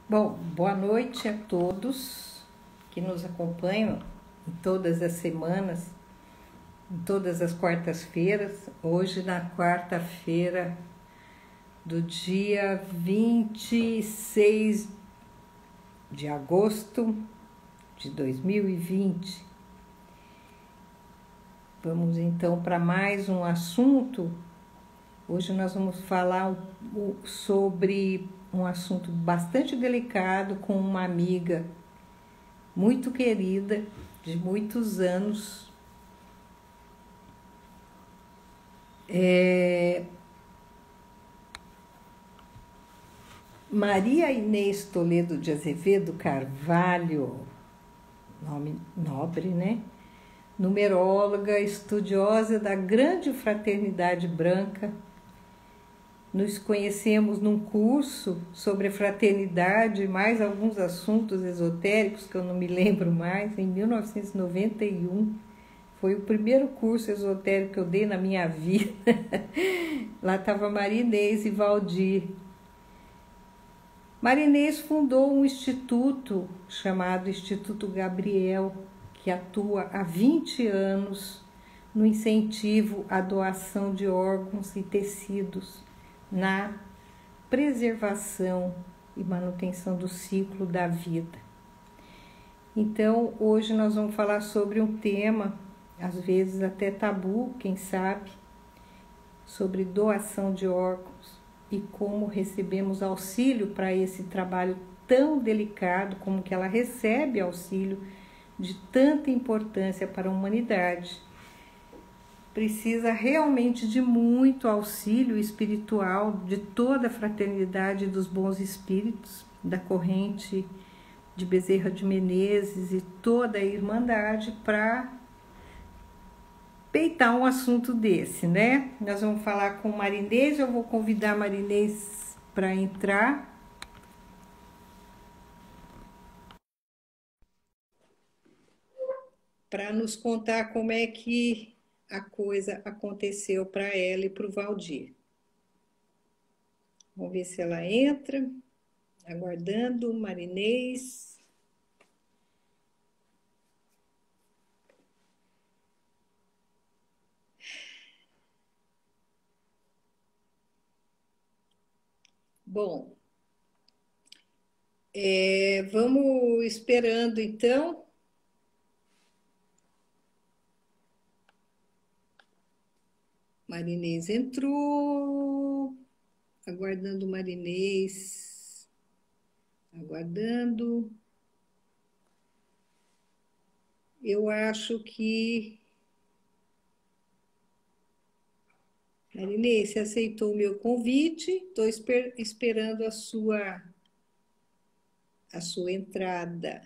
Bom, boa noite a todos que nos acompanham em todas as semanas, em todas as quartas-feiras. Hoje, na quarta-feira do dia 26 de agosto de 2020. Vamos então para mais um assunto. Hoje nós vamos falar sobre um assunto bastante delicado com uma amiga muito querida, de muitos anos. Maria Inês Toledo de Azevedo Carvalho, nome nobre, né? Numeróloga, estudiosa da grande fraternidade branca. Nos conhecemos num curso sobre fraternidade e mais alguns assuntos esotéricos que eu não me lembro mais, em 1991. Foi o primeiro curso esotérico que eu dei na minha vida. Lá estava Maria Inês e Valdir. Maria Inês fundou um instituto chamado Instituto Gabriel, que atua há 20 anos no incentivo à doação de órgãos e tecidos, na preservação e manutenção do ciclo da vida. Então, hoje nós vamos falar sobre um tema, às vezes até tabu, quem sabe, sobre doação de órgãos e como recebemos auxílio para esse trabalho tão delicado, como que ela recebe auxílio de tanta importância para a humanidade. Precisa realmente de muito auxílio espiritual de toda a fraternidade dos bons espíritos, da corrente de Bezerra de Menezes e toda a Irmandade para peitar um assunto desse, né? Nós vamos falar com Marinês, eu vou convidar a Marinês para entrar. Para nos contar como é que a coisa aconteceu para ela e para o Valdir. Vamos ver se ela entra. Aguardando, Marinês. Bom, vamos esperando então. Marinês entrou. Aguardando Marinês. Aguardando. Eu acho que... Marinês, você aceitou o meu convite. Estou esperando a sua entrada.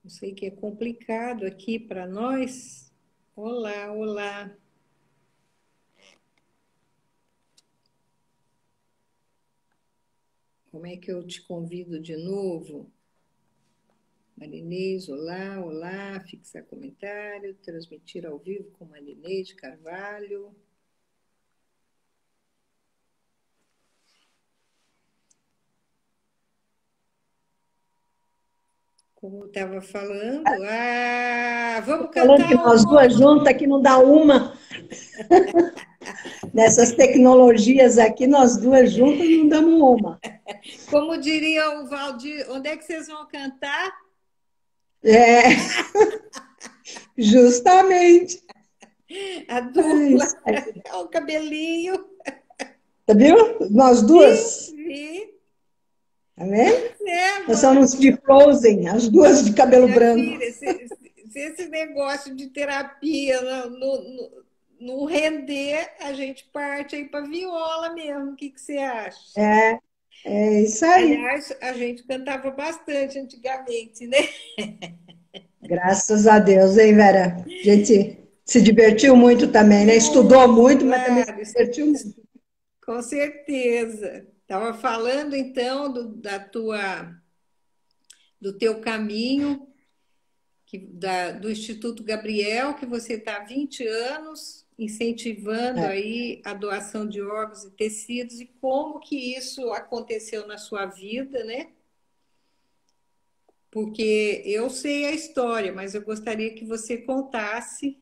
Eu sei que é complicado aqui para nós. Olá, olá. Como é que eu te convido de novo? Marinês, olá, olá. Fixar comentário, transmitir ao vivo com Marinês de Carvalho. Como eu estava falando, vamos Falando que cantar nós duas hoje. juntas aqui não dá uma. Nessas tecnologias aqui, nós duas juntas não damos uma. Como diria o Valdir, onde é que vocês vão cantar? É, justamente. A É dupla, isso aí. o cabelinho. Tá viu? Nós duas. Vi. Tá vendo? Pois é, Nós somos de Frozen, as duas de cabelo minha branco. filha, se esse negócio de terapia não render, a gente parte aí para viola mesmo. O que você acha? É, é isso aí. Aliás, a gente cantava bastante antigamente, né? Graças a Deus, hein, Vera? A gente se divertiu muito também, né? Estudou Muito, muito, mas também se claro, divertiu muito. com certeza. Estava falando então do teu caminho do Instituto Gabriel, que você está há 20 anos incentivando É, aí a doação de órgãos e tecidos, e como que isso aconteceu na sua vida, né? Porque eu sei a história, mas eu gostaria que você contasse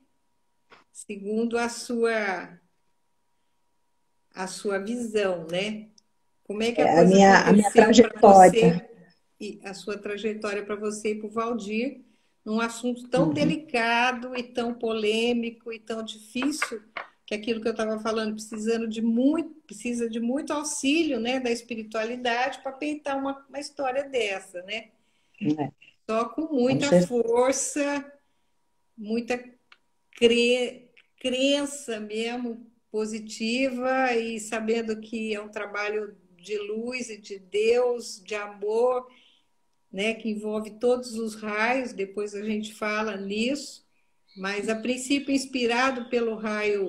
segundo a sua visão, né? Como é que a coisa a minha aconteceu para trajetória. você e a sua trajetória para você e para o Valdir, num assunto tão Uhum. delicado e tão polêmico e tão difícil, que é aquilo que eu estava falando, precisa de muito auxílio, né, da espiritualidade para peitar uma história dessa, né? É, Só com com muita certeza. força, muita crença mesmo positiva e sabendo que é um trabalho de luz e de Deus, de amor, né, que envolve todos os raios, depois a gente fala nisso, mas a princípio inspirado pelo raio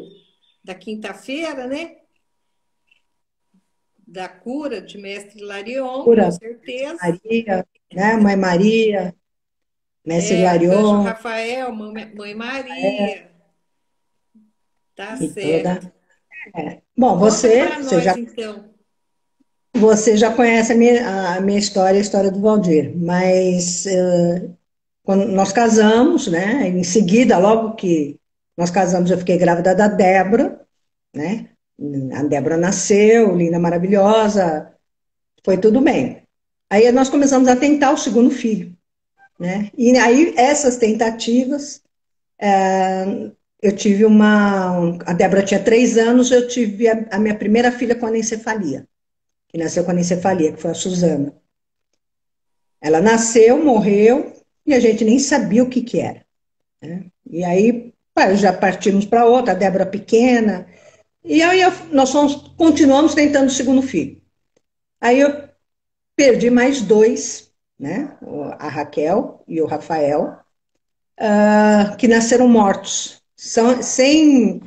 da quinta-feira, né, da cura de Mestre Larion, com Cura, certeza. Maria, né? Mãe Maria, Mestre Arcanjo Larion, Rafael, Mãe Maria, tá e toda. certo. Bom, Conta você, para nós então. você já conhece a minha história, a história do Valdir, mas quando nós casamos, né? Em seguida, logo que nós casamos, eu fiquei grávida da Débora, né? A Débora nasceu, linda, maravilhosa, foi tudo bem. Aí nós começamos a tentar o segundo filho, né? E aí essas tentativas, eu tive a Débora tinha 3 anos, eu tive a minha primeira filha com anencefalia, que nasceu com anencefalia, que foi a Suzana. Ela nasceu, morreu, e a gente nem sabia o que que era. E aí, pá, já partimos para outra, a Débora pequena, e aí nós continuamos tentando o segundo filho. Aí eu perdi mais dois, né? A Raquel e o Rafael, que nasceram mortos, sem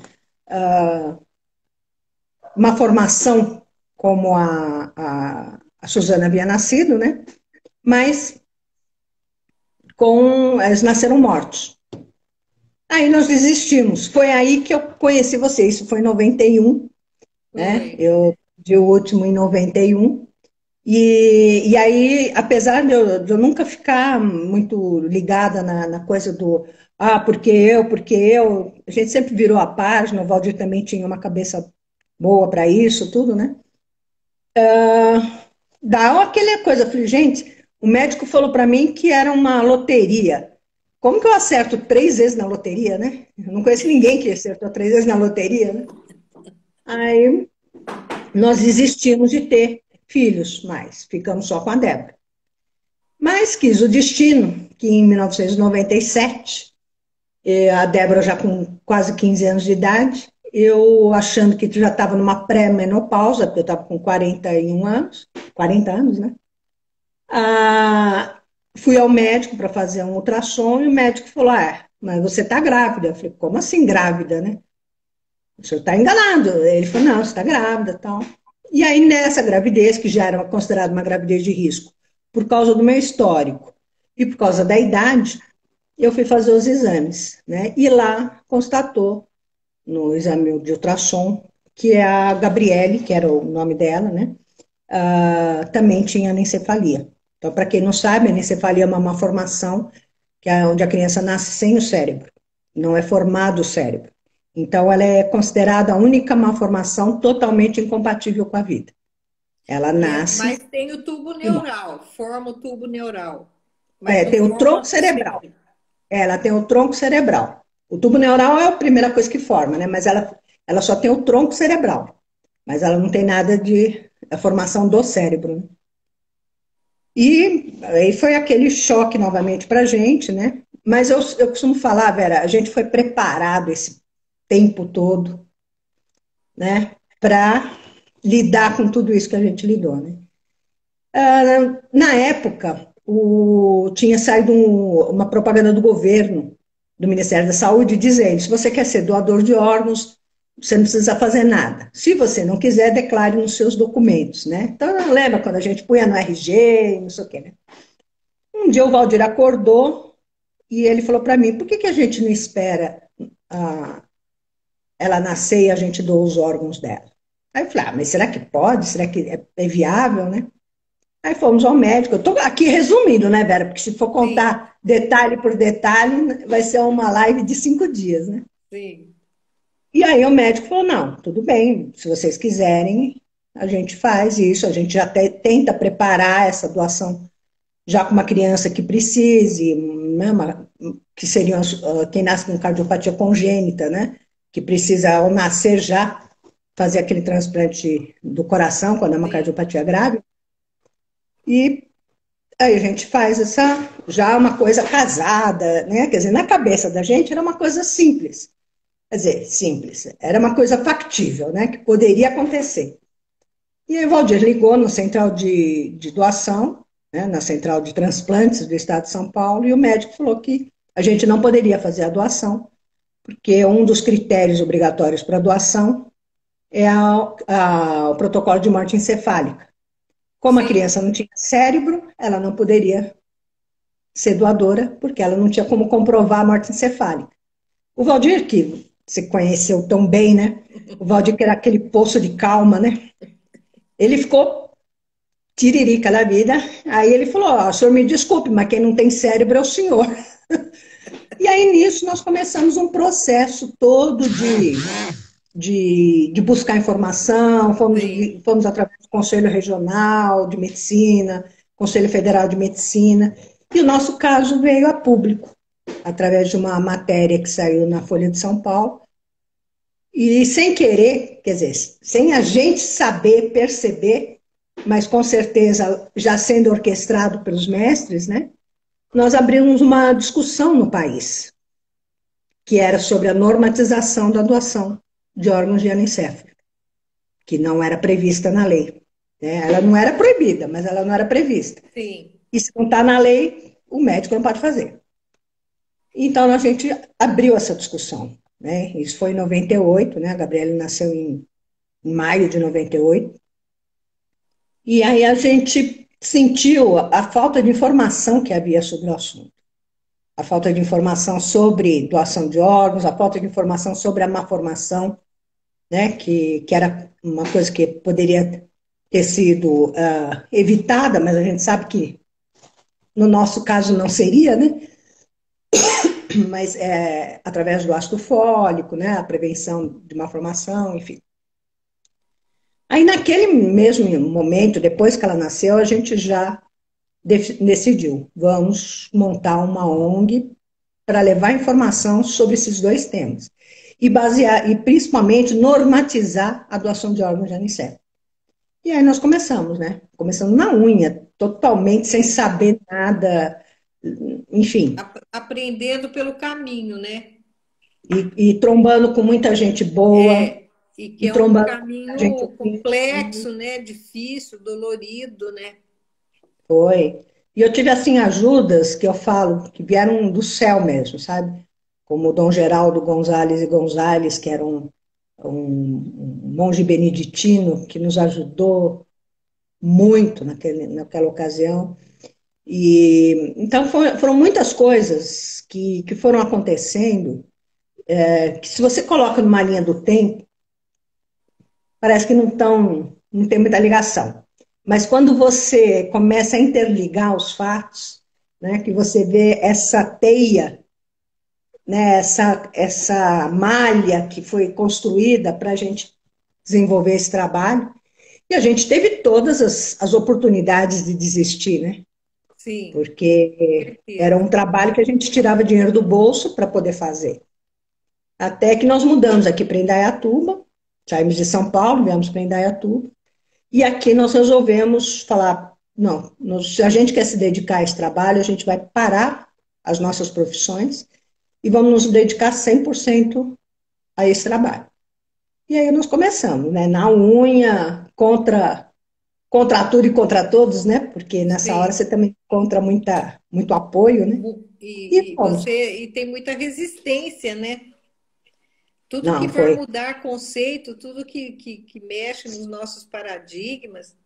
uma formação como a Suzana havia nascido, né? Mas eles nasceram mortos. Aí nós desistimos. Foi aí que eu conheci você. Isso foi em 91, né? Foi. Eu vi o último em 91. E aí, apesar de eu nunca ficar muito ligada na coisa do porque eu, a gente sempre virou a página, o Valdir também tinha uma cabeça boa para isso, tudo, né? Dá aquela coisa, eu falei, gente, o médico falou para mim que era uma loteria. Como que eu acerto 3 vezes na loteria, né? Eu não conheço ninguém que acertou 3 vezes na loteria, né? Aí nós desistimos de ter filhos mais, ficamos só com a Débora. Mas quis o destino que em 1997, a Débora já com quase 15 anos de idade, eu achando que já estava numa pré-menopausa, porque eu estava com 41 anos, 40 anos, né? Ah, fui ao médico para fazer um ultrassom e o médico falou: mas você está grávida. Eu falei: como assim grávida, né? O senhor está enganado. Ele falou: não, você está grávida tal. E aí, nessa gravidez, que já era considerada uma gravidez de risco, por causa do meu histórico e por causa da idade, eu fui fazer os exames, né? E lá constatou, no exame de ultrassom, que a Gabriele, que era o nome dela, né? Também tinha anencefalia. Então, para quem não sabe, a anencefalia é uma malformação que é onde a criança nasce sem o cérebro, não é formado o cérebro. Então, ela é considerada a única malformação totalmente incompatível com a vida. Ela Mas nasce tem o tubo e morre. neural, forma o tubo neural, mas não Tem o tronco forma o cerebral. cérebro. Ela tem o tronco cerebral. O tubo neural é a primeira coisa que forma, né? Mas ela só tem o tronco cerebral. Mas ela não tem nada de a formação do cérebro, né? E aí foi aquele choque novamente para a gente, né? Mas eu costumo falar, Vera, a gente foi preparado esse tempo todo, né? Para lidar com tudo isso que a gente lidou, né? Na época, tinha saído uma propaganda do governo, do Ministério da Saúde, dizendo: se você quer ser doador de órgãos, você não precisa fazer nada. Se você não quiser, declare nos seus documentos, né? Então, lembra quando a gente punha no RG, não sei o quê, né? Um dia o Valdir acordou E ele falou para mim, por que que a gente não espera ah, ela nascer e a gente doa os órgãos dela? Aí eu falei, mas será que pode? Será que é viável, né? Aí fomos ao médico. Eu estou aqui resumindo, né, Vera? Porque se for Sim, contar detalhe por detalhe, vai ser uma live de 5 dias, né? sim, E aí o médico falou, não, tudo bem, se vocês quiserem, a gente faz isso, a gente já tenta preparar essa doação já com uma criança que precise, né, que seriam quem nasce com cardiopatia congênita, né? Que precisa, ao nascer já, fazer aquele transplante do coração, quando é uma sim. cardiopatia grave. E aí a gente faz essa, já uma coisa casada, né? Quer dizer, na cabeça da gente era uma coisa simples. Quer dizer, simples. Era uma coisa factível, né? Que poderia acontecer. E aí o Valdir ligou na central de doação, né? Na central de transplantes do estado de São Paulo, e o médico falou que a gente não poderia fazer a doação, porque um dos critérios obrigatórios para a doação é o protocolo de morte encefálica. Como a Sim. criança não tinha cérebro, ela não poderia ser doadora, porque ela não tinha como comprovar a morte encefálica. O Valdir, que você conheceu tão bem, né? O Valdir, que era aquele poço de calma, né? Ele ficou tiririca da vida. Aí ele falou: Ó, o senhor me desculpe, mas quem não tem cérebro é o senhor. E aí nisso nós começamos um processo todo de buscar informação, Sim. fomos através do Conselho Regional de Medicina, Conselho Federal de Medicina, e o nosso caso veio a público, através de uma matéria que saiu na Folha de São Paulo, e sem querer, quer dizer, sem a gente saber, perceber, mas com certeza já sendo orquestrado pelos mestres, né? Nós abrimos uma discussão no país, que era sobre a normatização da doação de órgãos de anencefalo, que não era prevista na lei. Né? Ela não era proibida, mas ela não era prevista. Sim. E se não está na lei, o médico não pode fazer. Então a gente abriu essa discussão. Né? Isso foi em 98, né? A Gabriela nasceu em maio de 98. E aí a gente sentiu a falta de informação que havia sobre o assunto. A falta de informação sobre doação de órgãos, a falta de informação sobre a má formação, né, que era uma coisa que poderia ter sido evitada, mas a gente sabe que no nosso caso não seria, né? Mas através do ácido fólico, né, a prevenção de má formação, enfim. Aí naquele mesmo momento, depois que ela nasceu, a gente já decidiu, vamos montar uma ONG para levar informação sobre esses dois temas e basear e principalmente normatizar a doação de órgãos de anicete. E aí nós começamos, né? Começamos na unha, totalmente sem Sim. saber nada, enfim, Aprendendo pelo caminho, né? e trombando com muita gente boa, É, e que e é um trombando com muita gente caminho ruim. complexo, né? Difícil, dolorido, né? Foi. E eu tive, assim, ajudas que eu falo, que vieram do céu mesmo, sabe? Como o Dom Geraldo Gonzalez e Gonzalez, que era um monge beneditino que nos ajudou muito naquela ocasião. E então foram muitas coisas que foram acontecendo, que se você coloca numa linha do tempo, parece que não tem muita ligação. Mas quando você começa a interligar os fatos, né, que você vê essa teia, né, essa malha que foi construída para a gente desenvolver esse trabalho, e a gente teve todas as oportunidades de desistir, né? Sim, Porque era um certeza. trabalho que a gente tirava dinheiro do bolso para poder fazer. Até que nós mudamos aqui para Indaiatuba, saímos de São Paulo, viemos para Indaiatuba, e aqui nós resolvemos falar, não, se a gente quer se dedicar a esse trabalho, a gente vai parar as nossas profissões e vamos nos dedicar 100% a esse trabalho. E aí nós começamos, né, na unha, contra tudo e contra todos, né, porque nessa hora Sim. você também encontra muito apoio, né, e E fomos. você tem muita resistência, né? Tudo que Não, vai foi, mudar conceito, tudo que mexe nos nossos paradigmas,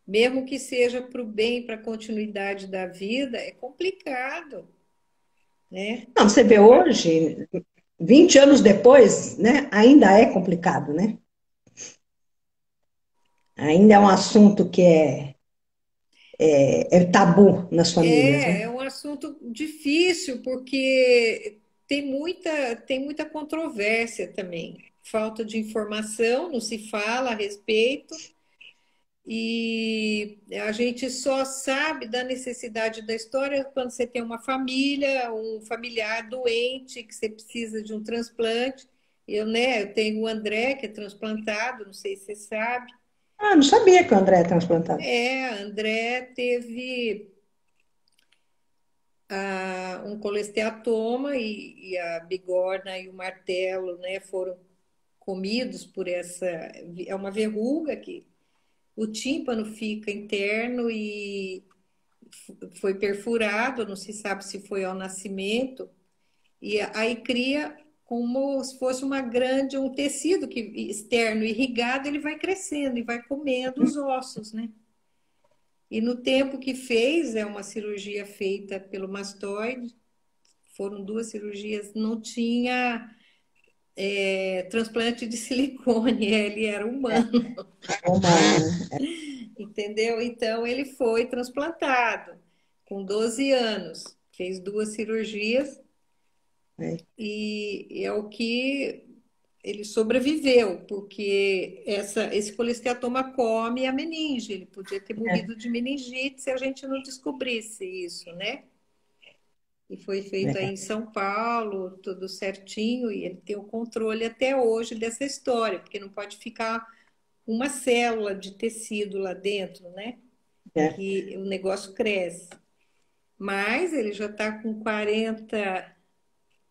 mesmo que seja para o bem, para a continuidade da vida, é complicado. né? Não, você vê hoje, 20 anos depois, né, ainda é complicado, né? Ainda é um assunto que é tabu nas famílias, É né? um assunto difícil, porque tem muita controvérsia também. Falta de informação, não se fala a respeito, e a gente só sabe da necessidade da história quando você tem uma família, um familiar doente, que você precisa de um transplante. Eu tenho o André, que é transplantado, não sei se você sabe. Ah, não sabia que o André é transplantado. André teve um colesteatoma e a bigorna e o martelo, né, foram comidos por essa. É uma verruga que o tímpano fica interno e foi perfurado, não se sabe se foi ao nascimento, e aí cria como se fosse um tecido que externo irrigado, ele vai crescendo e vai comendo os ossos, né? E no tempo que fez, é uma cirurgia feita pelo mastoide, foram duas cirurgias, não tinha transplante de silicone, ele era humano, Humano, né? entendeu? Então ele foi transplantado com 12 anos, fez duas cirurgias É, e é o que ele sobreviveu, porque esse colesteatoma come a meninge, ele podia ter é, morrido de meningite se a gente não descobrisse isso, né? E foi feito aí é. em São Paulo, tudo certinho, e ele tem o controle até hoje dessa história, porque não pode ficar uma célula de tecido lá dentro, né? É. Que o negócio cresce. Mas ele já está com 40,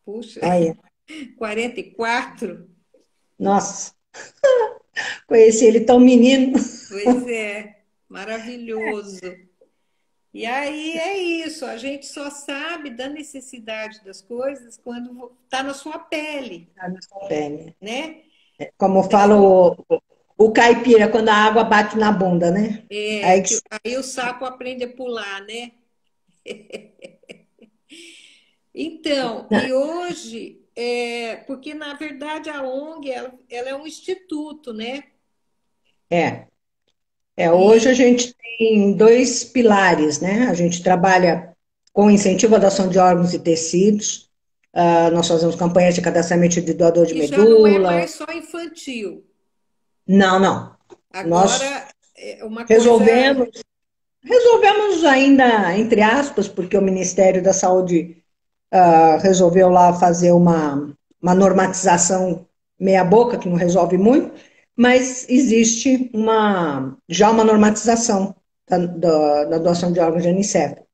puxa, Olha, 44. nossa, conheci ele tão menino. Pois é, maravilhoso. E aí é isso, a gente só sabe da necessidade das coisas quando está na sua pele, né? Como fala o caipira, quando a água bate na bunda, né? É, Aí, que aí o sapo aprende a pular, né? Então, e hoje, porque na verdade a ONG ela é um instituto, né? é, hoje a E, gente tem dois pilares, né? A gente trabalha com incentivo à doação de órgãos e tecidos. Nós fazemos campanhas de cadastramento de doador de e já não é medula. mais só infantil. Não, não. Nós Agora é uma coisa. resolvemos, resolvemos ainda, entre aspas, porque o Ministério da Saúde resolveu lá fazer uma normatização meia boca, que não resolve muito, mas existe já uma normatização da doação de órgãos de anicefalo.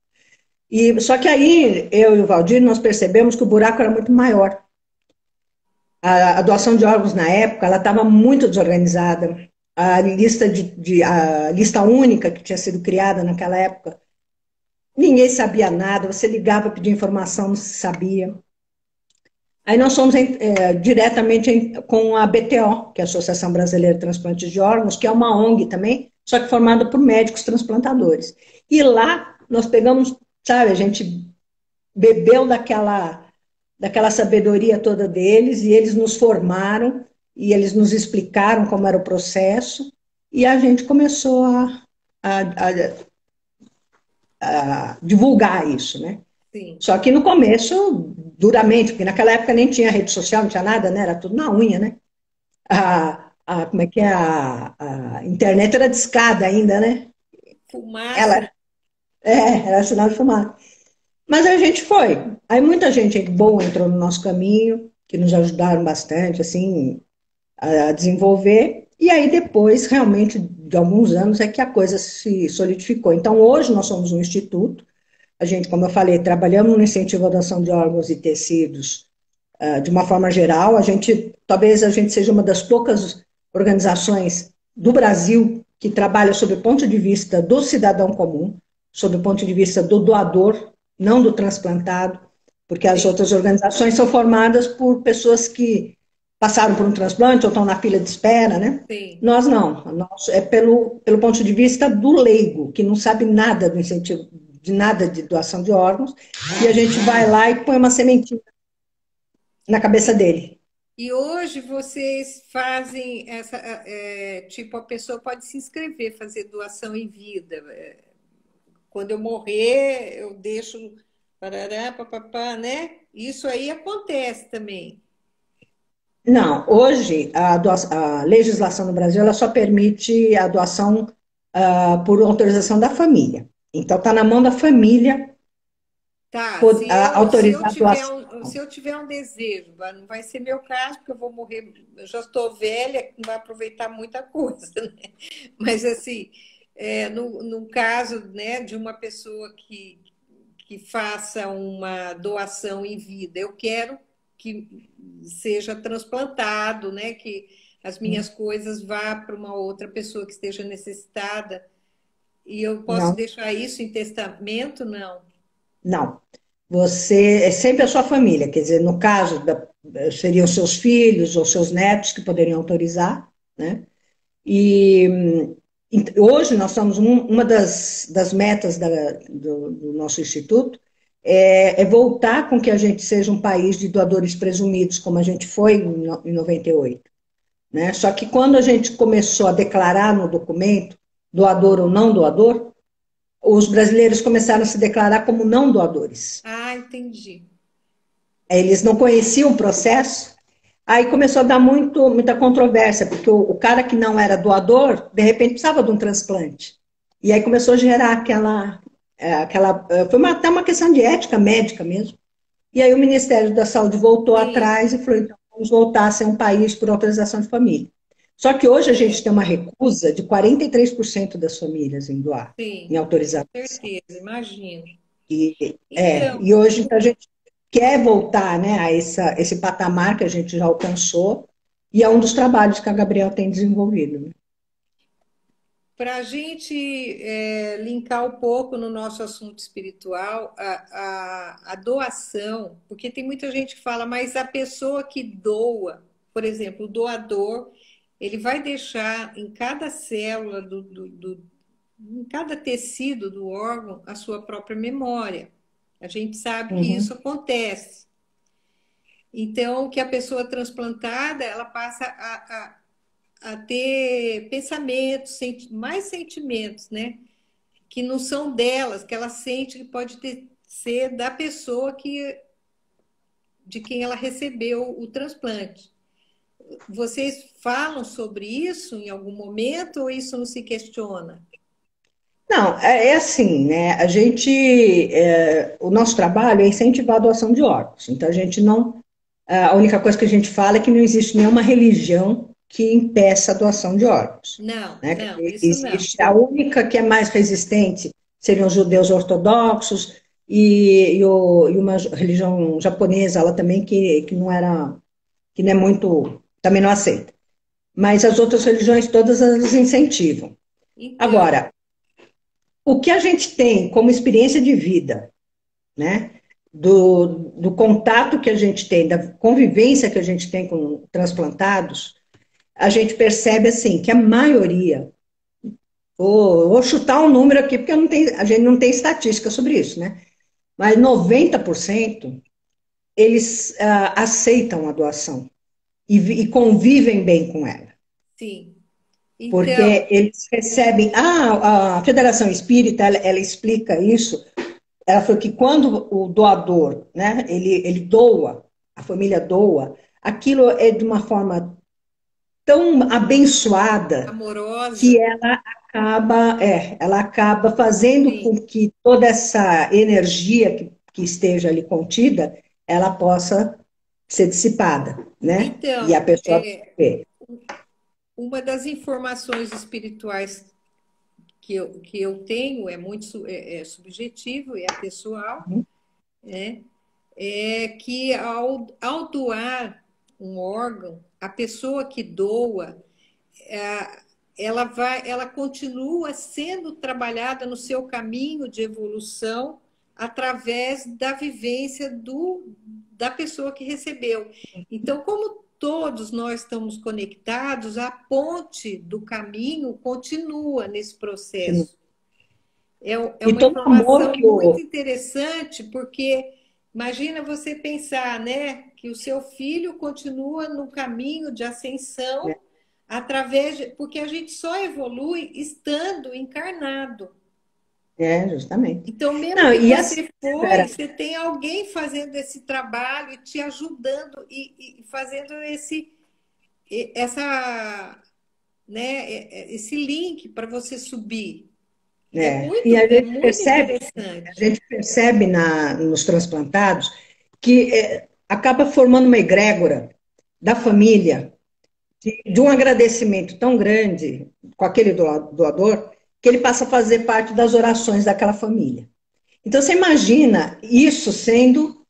Só que aí, eu e o Valdir, nós percebemos que o buraco era muito maior. A doação de órgãos na época, ela estava muito desorganizada. A lista única que tinha sido criada naquela época, ninguém sabia nada, você ligava, pedia informação, não se sabia. Aí nós fomos diretamente com a BTO, que é a Associação Brasileira de Transplantes de Órgãos, que é uma ONG também, só que formada por médicos transplantadores. E lá nós pegamos, sabe, a gente bebeu daquela sabedoria toda deles, e eles nos formaram, e eles nos explicaram como era o processo, e a gente começou a, a divulgar isso, né? Sim. Só que no começo, duramente, porque naquela época nem tinha rede social, não tinha nada, né? Era tudo na unha, né? Como é que é? A internet era discada ainda, né? Fumaça. Ela, era sinal de fumaça. Mas a gente foi. Aí muita gente boa entrou no nosso caminho, que nos ajudaram bastante, assim, a desenvolver. E aí depois, realmente, de alguns anos, é que a coisa se solidificou. Então, hoje nós somos um instituto. A gente, como eu falei, trabalhamos no incentivo à doação de órgãos e tecidos de uma forma geral. Talvez a gente seja uma das poucas organizações do Brasil que trabalha sob o ponto de vista do cidadão comum, sob o ponto de vista do doador, não do transplantado, porque as Sim, outras organizações são formadas por pessoas que passaram por um transplante ou estão na fila de espera, né? sim. Nós não, nós é pelo ponto de vista do leigo, que não sabe nada do incentivo, de nada de doação de órgãos, e a gente vai lá e põe uma sementinha na cabeça dele. E hoje vocês fazem essa, tipo, a pessoa pode se inscrever, fazer doação em vida. Quando eu morrer, eu deixo parará, papapá, né? Isso aí acontece também. Não, hoje a legislação no Brasil ela só permite a doação por autorização da família. Então está na mão da família Tá, autorizar a doação. se eu tiver um desejo, não vai ser meu caso, porque eu vou morrer, eu já estou velha, não vai aproveitar muita coisa, né? Mas assim, no caso, né, de uma pessoa que faça uma doação em vida, eu quero que seja transplantado, né, que as minhas coisas vá para uma outra pessoa que esteja necessitada, e eu posso Não, deixar isso em testamento? Não. não. Você é sempre a sua família, quer dizer, no caso seriam seus filhos ou seus netos que poderiam autorizar, né? E hoje nós estamos uma das metas do nosso instituto é voltar com que a gente seja um país de doadores presumidos, como a gente foi em 98, né? Só que quando a gente começou a declarar no documento doador ou não doador, os brasileiros começaram a se declarar como não doadores. Ah, entendi. Eles não conheciam o processo. Aí começou a dar muita controvérsia, porque o cara que não era doador, de repente precisava de um transplante. E aí começou a gerar foi até uma questão de ética médica mesmo. E aí o Ministério da Saúde voltou Sim, atrás e falou, então vamos voltar a ser um país por autorização de família. Só que hoje a gente é, tem uma recusa de 43% das famílias em doar, em sim, com autorização. certeza, imagino. E Então, hoje então, a gente quer voltar, né, a esse patamar que a gente já alcançou, e é um dos trabalhos que a Gabriela tem desenvolvido. Né? para a gente linkar um pouco no nosso assunto espiritual, a doação, porque tem muita gente que fala, mas a pessoa que doa, por exemplo, o doador, ele vai deixar em cada célula em cada tecido do órgão a sua própria memória. A gente sabe que Uhum. isso acontece. Então, que a pessoa transplantada, ela passa a ter pensamentos, mais sentimentos, né? Que não são delas, que ela sente que pode ser da pessoa de quem ela recebeu o transplante. Vocês falam sobre isso em algum momento ou isso não se questiona? Não, é assim, né? O nosso trabalho é incentivar a doação de órgãos. Então, a gente não. A única coisa que a gente fala é que não existe nenhuma religião que impeça a doação de órgãos. Não, Né? Quer não, dizer, isso não. existe a única que é mais resistente seriam os judeus ortodoxos e uma religião japonesa, ela também que não era, que não é muito, também não aceita. Mas as outras religiões todas elas incentivam. Então, Agora, o que a gente tem como experiência de vida, né? Do contato que a gente tem, da convivência que a gente tem com transplantados, a gente percebe assim que a maioria, vou chutar um número aqui porque a gente não tem estatística sobre isso, né? Mas 90% eles aceitam a doação e convivem bem com ela. sim. Então, Porque eles recebem. A Federação Espírita, ela explica isso. Ela falou que quando o doador, né, ele doa, a família doa, aquilo é de uma forma tão abençoada que amorosa, ela acaba fazendo sim. com que toda essa energia que esteja ali contida, ela possa ser dissipada, né? E a Então, pessoa vê. uma das informações espirituais que eu tenho é muito é subjetivo, é pessoal, né? É que ao doar um órgão, a pessoa que doa, ela continua sendo trabalhada no seu caminho de evolução através da vivência da pessoa que recebeu. Então, como todos nós estamos conectados, a ponte do caminho continua nesse processo. É E uma todo o amor informação que o... muito interessante, porque imagina você pensar, né, que o seu filho continua no caminho de Né? ascensão porque a gente só evolui estando encarnado. É, justamente. Então, mesmo Não, que e assim, você né, foi, Vera? você tem alguém fazendo esse trabalho e te ajudando e fazendo essa, né, esse link para você subir. E É muito a interessante. gente percebe nos transplantados que acaba formando uma egrégora da família, de um agradecimento tão grande com aquele doador, que ele passa a fazer parte das orações daquela família. Então você imagina isso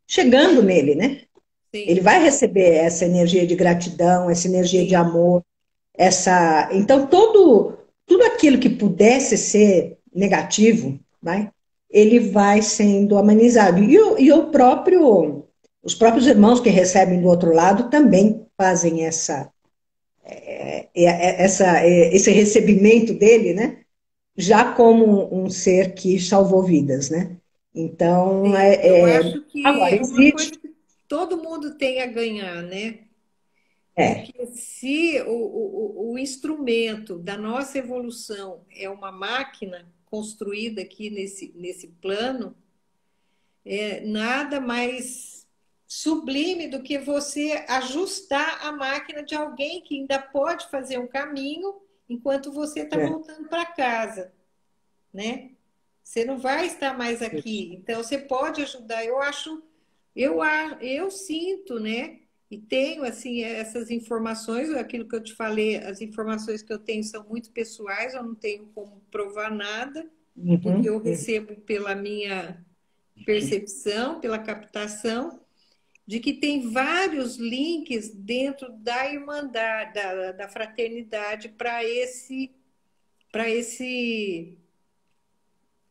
chegando nele, né? Ele Sim. vai receber essa energia de gratidão, essa energia de Sim, amor, então tudo aquilo que pudesse ser negativo, ele vai sendo amenizado. Os próprios irmãos que recebem do outro lado também fazem esse recebimento dele, né? Já como um ser que salvou vidas, né? Então, sim. Eu acho que agora é uma existe, coisa que todo mundo tem a ganhar, né? é, Porque se o instrumento da nossa evolução é uma máquina construída aqui nesse plano, nada mais sublime do que você ajustar a máquina de alguém que ainda pode fazer um caminho enquanto você está é, voltando para casa, né? Você não vai estar mais isso. aqui, então você pode ajudar. Eu sinto, né? E tenho assim essas informações, aquilo que eu te falei, as informações que eu tenho são muito pessoais, eu não tenho como provar nada, porque Uhum, eu uhum. recebo pela minha percepção, pela captação, de que tem vários links dentro da irmandade, da fraternidade para Esse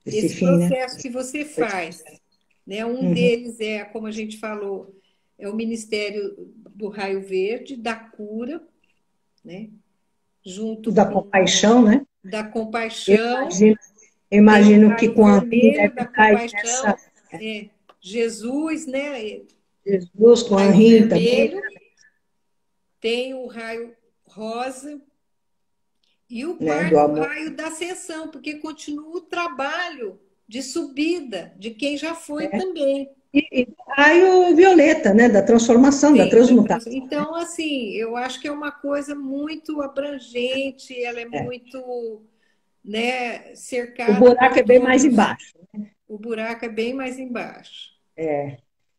esse fim, né? processo que você faz. Né? Um Uhum. deles é, como a gente falou, é o Ministério do Raio Verde, da cura, né? Junto Da com compaixão, né? da Eu compaixão, imagino, eu tem o imagino que raio com a Henri vermelho deve da estar aí nessa. compaixão, Jesus, né? Jesus com a Raio Henri também, vermelho, tem o raio rosa e o né? Do quarto amor. raio da ascensão, porque continua o trabalho de subida de quem já foi Né? também. E do raio violeta, né? Da transformação, da Sim, transmutação. então, assim, eu acho que é uma coisa muito abrangente, ela é É. muito, né, O cercada por buraco é bem mais todos. embaixo. O buraco é bem mais embaixo.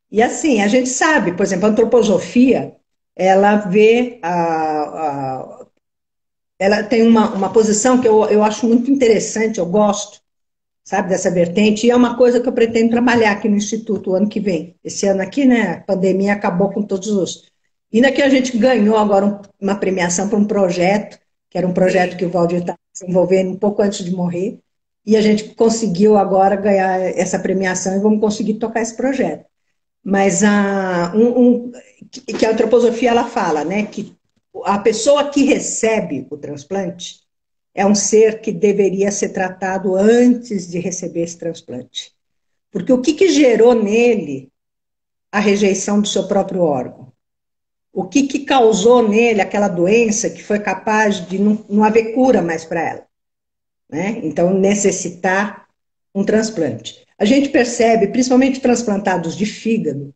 E assim, a gente sabe, por exemplo, a antroposofia, ela vê ela tem uma posição que eu acho muito interessante, eu gosto, sabe, dessa vertente, e é uma coisa que eu pretendo trabalhar aqui no Instituto o ano que vem. Esse ano aqui, né, a pandemia acabou com todos os... Ainda que a gente ganhou agora uma premiação para um projeto, que era um projeto que Sim. o Valdir estava desenvolvendo um pouco antes de morrer, e a gente conseguiu agora ganhar essa premiação e vamos conseguir tocar esse projeto. Mas que a antroposofia ela fala, né, que a pessoa que recebe o transplante é um ser que deveria ser tratado antes de receber esse transplante. Porque o que gerou nele a rejeição do seu próprio órgão? O que causou nele aquela doença que foi capaz de não haver cura mais para ela? Né? Então, necessitar um transplante. A gente percebe, principalmente transplantados de fígado,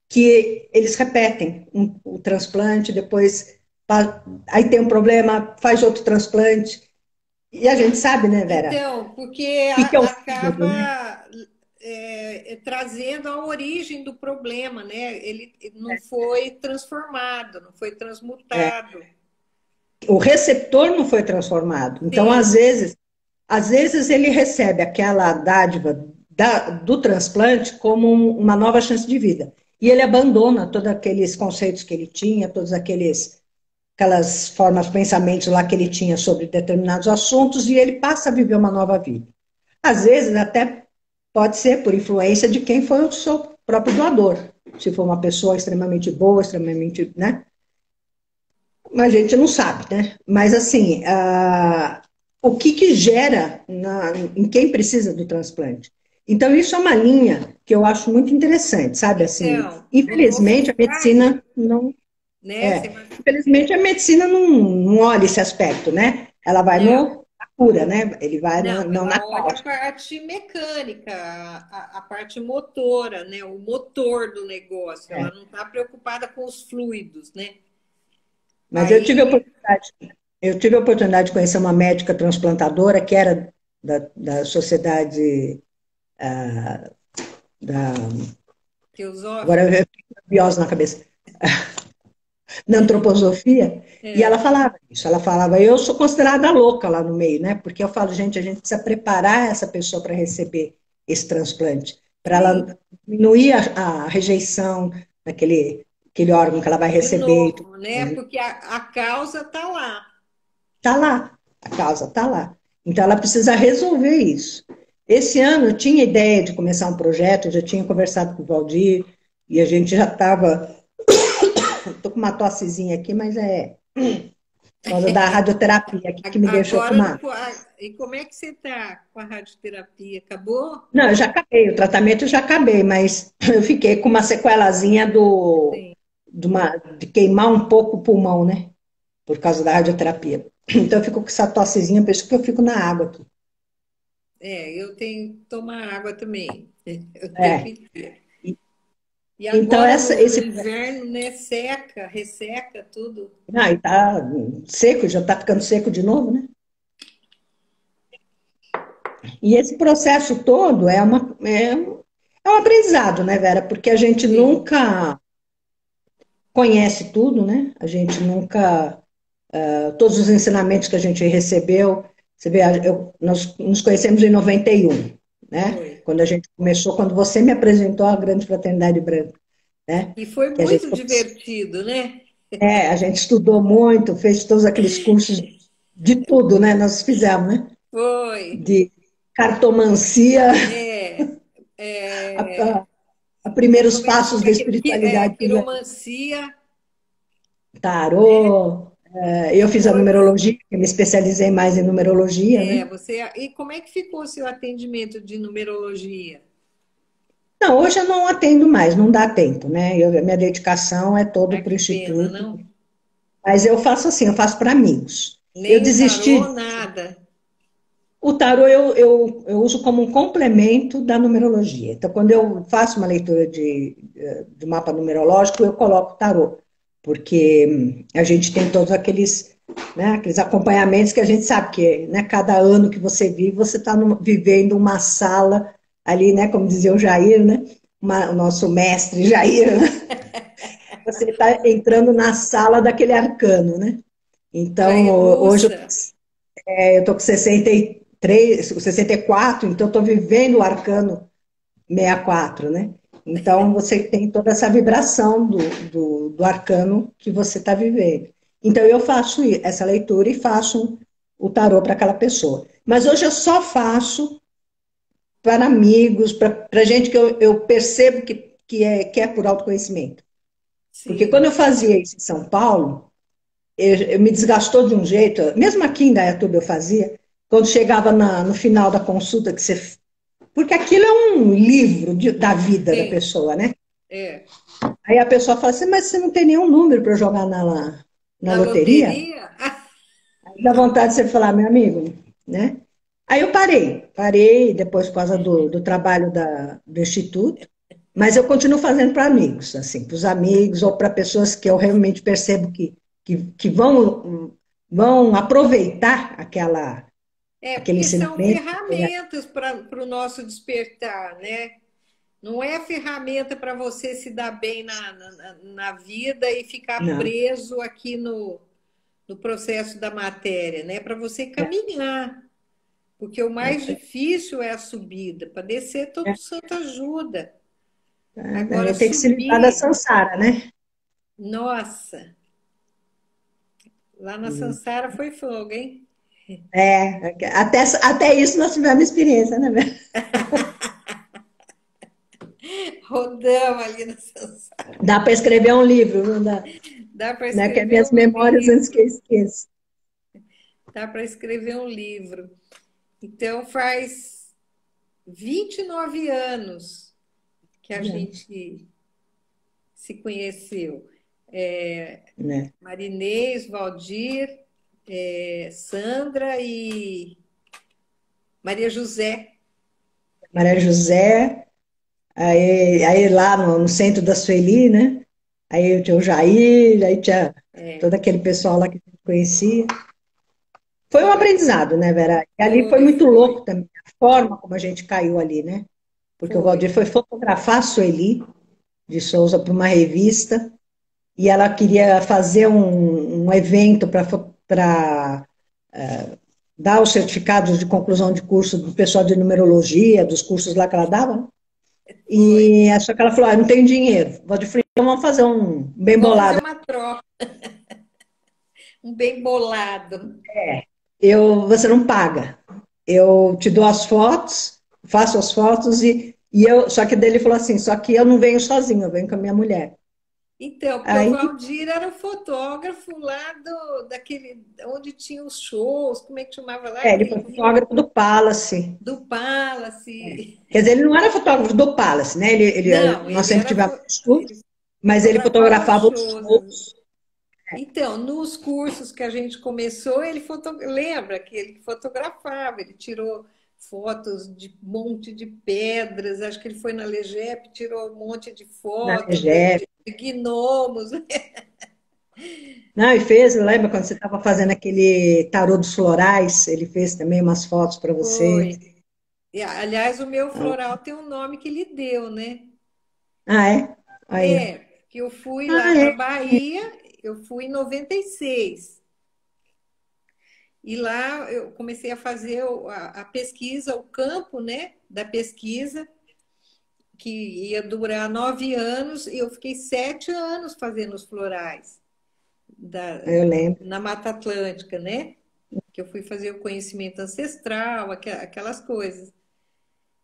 que eles repetem o transplante, depois aí tem um problema, faz outro transplante. E a gente sabe, né, Vera, Então, porque o que é o fígado, né? acaba trazendo a origem do problema, né? Ele não foi transformado, não foi transmutado. O receptor não foi transformado. Então, Sim, às vezes ele recebe aquela dádiva do transplante como uma nova chance de vida. E ele abandona todos aqueles conceitos que ele tinha, todos aquelas formas, pensamentos lá que ele tinha sobre determinados assuntos, e ele passa a viver uma nova vida. Às vezes, até pode ser por influência de quem foi o seu próprio doador. Se for uma pessoa extremamente boa, extremamente, né? A gente não sabe, né? Mas assim, o que que gera em quem precisa do transplante. Então, isso é uma linha que eu acho muito interessante, sabe? Assim, Então, você infelizmente, a faz, medicina não. né? Você É, vai, infelizmente, a medicina não olha esse aspecto, né? Ela vai não, no, na cura, né? Ele vai não, não na ela olha a causa. parte mecânica, a parte motora, né? O motor do negócio. Ela É. não está preocupada com os fluidos, né? Mas Aí, eu tive a oportunidade de conhecer uma médica transplantadora que era da sociedade da. Agora eu teosófica, fico biose na cabeça. Na antroposofia, e ela é, falava isso, ela falava, eu sou considerada louca lá no meio, né? Porque eu falo, gente, a gente precisa preparar essa pessoa para receber esse transplante, para sim, ela diminuir a rejeição daquele órgão que ela vai de receber e tudo novo, né? mais, né? Porque a causa está lá. Tá lá, a causa tá lá. Então ela precisa resolver isso. Esse ano eu tinha ideia de começar um projeto, eu já tinha conversado com o Valdir, e a gente já estava. Estou com uma tossezinha aqui, mas é por causa da radioterapia aqui que me deixou com Agora, uma. e como é que você está com a radioterapia? Acabou? Não, eu já acabei, o tratamento eu já acabei, mas eu fiquei com uma sequelazinha Sim. de queimar um pouco o pulmão, né? Por causa da radioterapia. Então eu fico com essa tossezinha, por isso que eu fico na água aqui. É, eu tenho que tomar água também, o tempo É. inteiro. E- E Então, agora no esse. inverno, né, seca, resseca tudo. Ah, e tá seco, já tá ficando seco de novo, né? E esse processo todo é um aprendizado, né, Vera? Porque a gente Sim. nunca conhece tudo, né? A gente nunca todos os ensinamentos que a gente recebeu. Você vê, nós nos conhecemos em 91, né? Foi. Quando a gente começou, quando você me apresentou a Grande Fraternidade Branca, né? E foi Que a gente, muito divertido, né? a gente estudou muito, fez todos aqueles cursos de tudo, né? Nós fizemos, né? Foi. De cartomancia, É, a, é, a primeiros como é que passos chama? da espiritualidade, Quiromancia. tarô. Eu fiz a Depois, numerologia, eu me especializei mais em numerologia, né? e como é que ficou o seu atendimento de numerologia? Não, hoje eu não atendo mais, não dá tempo, né? Minha dedicação é todo Ai, para o que pena, Instituto, não? mas eu faço assim, eu faço para amigos. Eu Nem o tarô, desisti. nada. O tarô eu uso como um complemento da numerologia. Então, quando eu faço uma leitura de mapa numerológico, eu coloco o tarô, porque a gente tem todos aqueles, né, aqueles acompanhamentos que a gente sabe que, né, cada ano que você vive, você está vivendo uma sala ali, né, como dizia o Jair, né, o nosso mestre Jair, né, você está entrando na sala daquele arcano, né? Então, Montanha hoje russa. eu tô com 63, 64, então estou vivendo o arcano 64, né? Então, você tem toda essa vibração do arcano que você está vivendo. Então, eu faço essa leitura e faço o tarô para aquela pessoa. Mas hoje eu só faço para amigos, para gente que eu percebo que é por autoconhecimento. Porque quando Sim. eu fazia isso em São Paulo, eu me desgastou de um jeito, mesmo aqui em Dayatuba eu fazia, quando chegava no final da consulta, que você. Porque aquilo é um livro da vida da Sim. pessoa, né? É. Aí a pessoa fala assim, mas você não tem nenhum número para jogar na Na loteria? loteria? Aí dá vontade de você falar, meu amigo, né? Aí eu parei depois por causa do trabalho do Instituto, mas eu continuo fazendo para amigos, assim, para os amigos ou para pessoas que eu realmente percebo que vão aproveitar É, aquele porque são ensinamento. ferramentas para o nosso despertar, né? Não é ferramenta para você se dar bem na vida e ficar Não, preso aqui no processo da matéria, né? Para você caminhar, porque o mais difícil é a subida, para descer todo santo ajuda. a Agora gente tem que se livrar da subir, samsara, né? nossa, lá na Sansara foi fogo, hein? Até isso nós tivemos experiência, né? Rodamos ali na Sansara. Dá para escrever um livro, não dá, Dá para né? Que é escrever minhas um memórias antes que livro. eu esqueça. Tá para escrever um livro. Então, faz 29 anos que a gente se conheceu. né? Marinês, Valdir, Sandra e Maria José. Maria José, aí lá no centro da Sueli, né? Aí tinha o Jair, aí tinha todo aquele pessoal lá que a gente conhecia. Foi um Foi, aprendizado, né, Vera? E ali foi foi, muito foi, louco também, a forma como a gente caiu ali, né? Porque o foi. Valdir foi fotografar a Sueli de Souza para uma revista e ela queria fazer um evento para dar os certificados de conclusão de curso do pessoal de numerologia, dos cursos lá que ela dava, né? Foi. E só que ela falou, não tem dinheiro. Valdir falou, então vamos fazer um bem Vamos fazer bolado. uma troca, um bem bolado. Você não paga. Eu te dou as fotos, faço as fotos só que dele falou assim, só que eu não venho sozinho, eu venho com a minha mulher. Então, porque o Aí, Valdir era o fotógrafo lá daquele, onde tinha os shows, como é que chamava lá? ele foi fotógrafo do Palace. Do Palace. Quer dizer, ele não era fotógrafo do Palace, né? Não, Nós sempre tivemos estudos, ele mas ele fotografava fotografava os shows. shows. Então, nos cursos que a gente começou, lembra que ele fotografava, ele tirou fotos de um monte de pedras, acho que ele foi na Legep, tirou um monte de Na fotos Legep. de gnomos. Não, e fez, lembra quando você estava fazendo aquele tarô dos florais? Ele fez também umas fotos para você. Foi. E, aliás, o meu floral tem um nome que ele deu, né? Ah, é? Aí, ó. Que eu fui lá Ah, para é. Bahia, eu fui em 96. E lá eu comecei a fazer a pesquisa, o campo, né, da pesquisa, que ia durar 9 anos, e eu fiquei 7 anos fazendo os florais Eu lembro. na Mata Atlântica, né? Que eu fui fazer o conhecimento ancestral, aquelas coisas.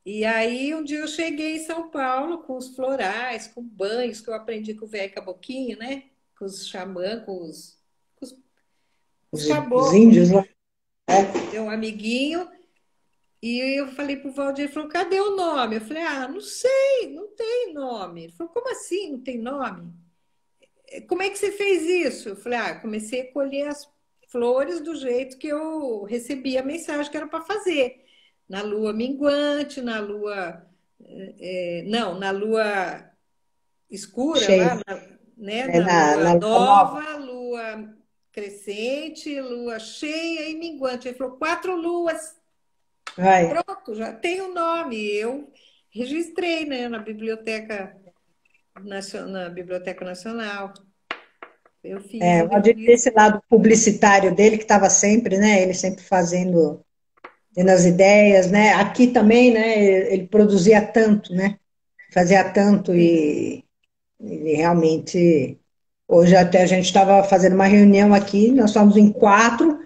E aí um dia eu cheguei em São Paulo com os florais, com banhos que eu aprendi com o velho Caboquinho, né? Com os xamã, com os Os caboclos, índios lá. meu amiguinho. E eu falei pro Valdir, ele falou, cadê o nome? Eu falei, não sei, não tem nome. Ele falou, como assim não tem nome? Como é que você fez isso? Eu falei, comecei a colher as flores do jeito que eu recebi a mensagem que era para fazer. Na lua minguante, na lua. Não, na lua escura, Cheio. lá, né? Na Na lua Lua Nova. nova, lua crescente, lua cheia e minguante. Ele falou, 4 luas. Vai. Pronto, já tem o nome. Eu registrei, né, na Biblioteca Nacional. Eu fiz É, o o Valdir tem esse registro. lado publicitário dele, que estava sempre, né? Ele sempre tendo as ideias, né? Aqui também, né? Ele produzia tanto, né? Fazia tanto Sim. e realmente. Hoje até a gente estava fazendo uma reunião aqui, nós estávamos em quatro,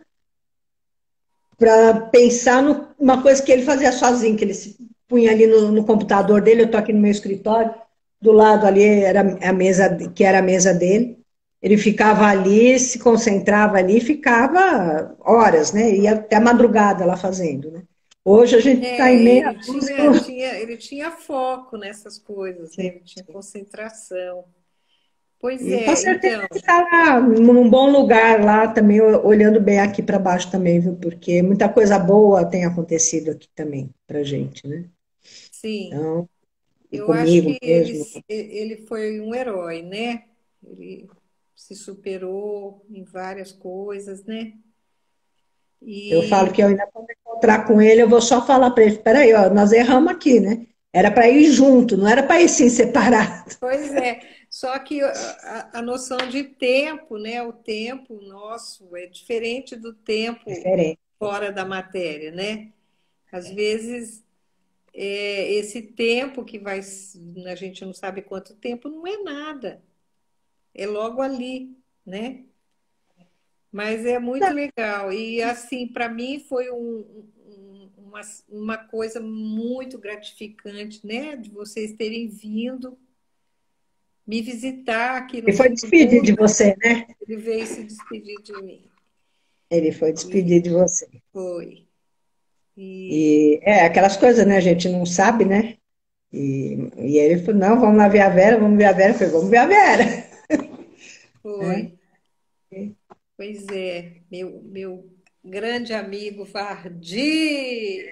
para pensar numa coisa que ele fazia sozinho, que ele se punha ali no computador dele, eu estou aqui no meu escritório, do lado ali era a mesa, que era a mesa dele, ele ficava ali, se concentrava ali, ficava horas, né? Ia até a madrugada lá fazendo, né? Hoje a gente está em meia Ele dúzia. tinha foco nessas coisas, né? Ele tinha concentração. Pois E com é, certeza então, ele está num bom lugar lá também, olhando bem aqui para baixo também, viu? Porque muita coisa boa tem acontecido aqui também para gente, né? sim, Então, e eu acho comigo que mesmo. ele foi um herói, né? Ele se superou em várias coisas, né? Eu E falo que eu ainda quando encontrar com ele, eu vou só falar para ele, espera aí, ó, nós erramos aqui, né? Era para ir junto, não era para ir sim separado. pois é, só que a noção de tempo, né? O tempo nosso é diferente do tempo Diferente. fora da matéria, né? Às vezes, esse tempo que vai, a gente não sabe quanto tempo, não é nada, é logo ali, né? Mas é muito legal. E assim, para mim foi uma coisa muito gratificante, né? De vocês terem vindo me visitar aqui E no foi fim do despedir de mundo. você, né? Ele veio se despedir de mim. Ele foi despedir E de você. foi. E E é aquelas coisas, né? A gente não sabe, né? E ele falou, não, vamos lá ver a Vera, vamos ver a Vera. Eu falei, vamos ver a Vera. Né? foi. Pois é, meu grande amigo Vardi.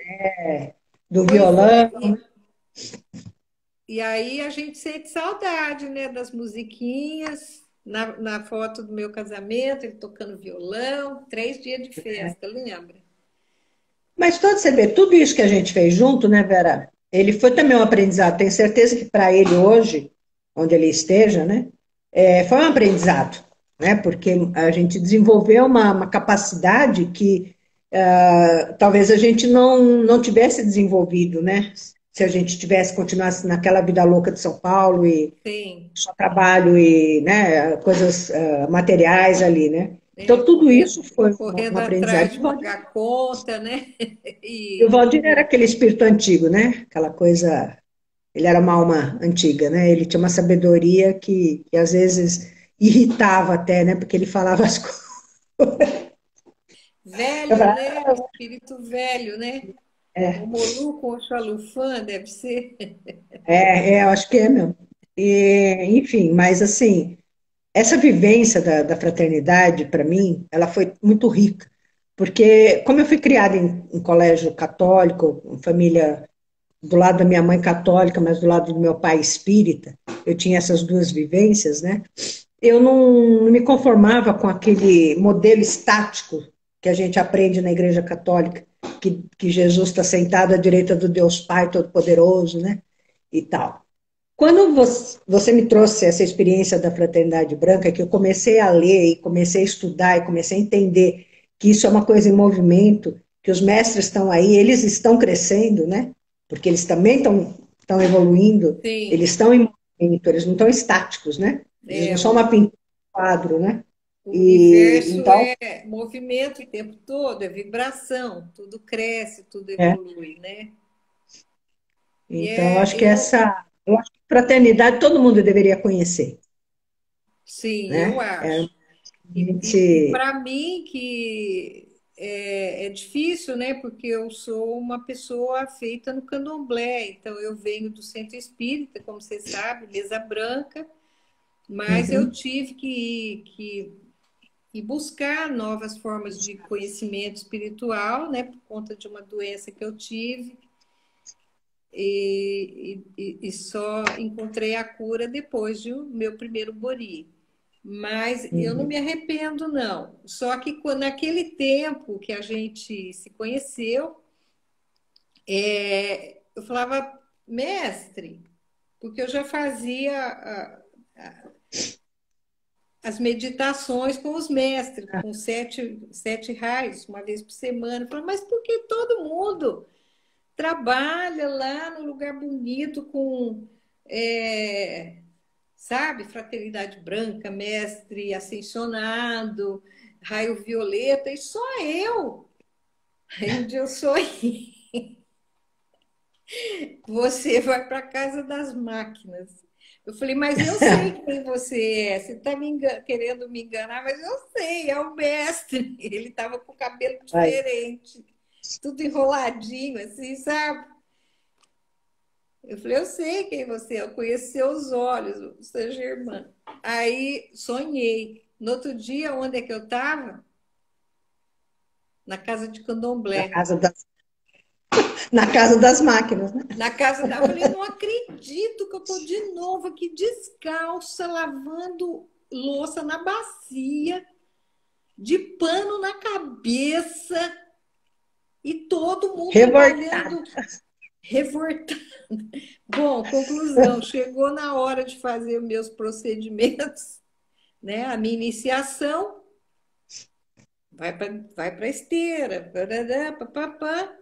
Do Pois é, violão. e aí a gente sente saudade, né, das musiquinhas. Na foto do meu casamento, ele tocando violão, 3 dias de festa, lembra? Mas todo, você vê, tudo isso que a gente fez junto, né, Vera? Ele foi também um aprendizado. Tenho certeza que para ele hoje, onde ele esteja, né, foi um aprendizado, né? Porque a gente desenvolveu uma capacidade que talvez a gente não tivesse desenvolvido, né? Se a gente tivesse continuasse naquela vida louca de São Paulo e Sim, só trabalho e, né, coisas materiais ali, né? né, Então tudo isso foi um correndo aprendizado. atrás de pagar conta, né? E o E Valdir era aquele espírito antigo, né? Aquela coisa. Ele era uma alma antiga, né? Ele tinha uma sabedoria que às vezes irritava até, né? Porque ele falava as coisas. Eu velho, falava, né? Espírito velho, né? O Moluco ou Xalufã, deve ser. eu acho que é mesmo. E, enfim, mas assim, essa vivência da fraternidade, para mim, ela foi muito rica. Porque, como eu fui criada em colégio católico, em família do lado da minha mãe católica, mas do lado do meu pai espírita, eu tinha essas duas vivências, né? Eu não me conformava com aquele modelo estático que a gente aprende na Igreja Católica, que Jesus está sentado à direita do Deus Pai Todo-Poderoso, né? E tal. Quando você me trouxe essa experiência da Fraternidade Branca, que eu comecei a ler e comecei a estudar e comecei a entender que isso é uma coisa em movimento, que os mestres estão aí, eles estão crescendo, né? Porque eles também estão evoluindo, eles Sim, estão em movimento, eles não estão estáticos, né? Eles não é, são uma pintura de quadro, né? o E universo então, é movimento o tempo todo, é vibração, tudo cresce, tudo é, evolui, né? E então acho que eu, eu acho que fraternidade todo mundo deveria conhecer, sim, eu né? acho. E Gente, para mim que é difícil, né? Porque eu sou uma pessoa feita no candomblé, então eu venho do centro espírita, como você sabe, mesa branca, mas eu uhum, tive que buscar novas formas de conhecimento espiritual, né? Por conta de uma doença que eu tive, e só encontrei a cura depois de meu primeiro bori. Mas eu não me uhum. arrependo, não. Só que naquele tempo que a gente se conheceu, eu falava, mestre, porque eu já fazia as meditações com os mestres, com sete raios, uma vez por semana. Eu falava, mas por que todo mundo trabalha lá no lugar bonito com, é, sabe, fraternidade branca, mestre ascensionado, raio violeta, e só eu. Aí um dia eu sonhei, você vai para a casa das máquinas. Eu falei, mas eu sei quem você é. Você está querendo me enganar, mas eu sei, é o mestre. Ele estava com o cabelo Vai. diferente, tudo enroladinho, assim, sabe? Eu falei, eu sei quem você é, eu conheci seus olhos, seja irmã. Aí sonhei. No outro dia, onde é que eu estava? Na casa de Na candomblé. casa na casa das máquinas, né? Na casa da. Eu falei, não acredito que eu estou de novo aqui descalça, lavando louça na bacia, de pano na cabeça, e todo mundo Revoltada. trabalhando revoltado. Bom, conclusão, chegou na hora de fazer os meus procedimentos, né? A minha iniciação, vai para a esteira, parará, papapá.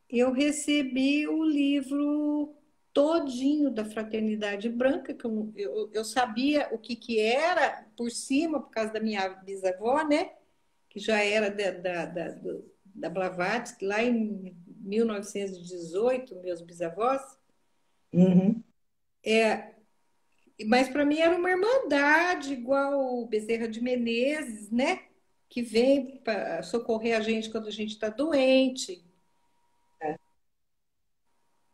Eu recebi o livro todinho da Fraternidade Branca, que eu sabia o que era por cima, por causa da minha bisavó, né? Que já era da Blavatsky, lá em 1918, meus bisavós. Uhum. Mas para mim era uma irmandade, igual o Bezerra de Menezes, né? que vem para socorrer a gente quando a gente está doente. É.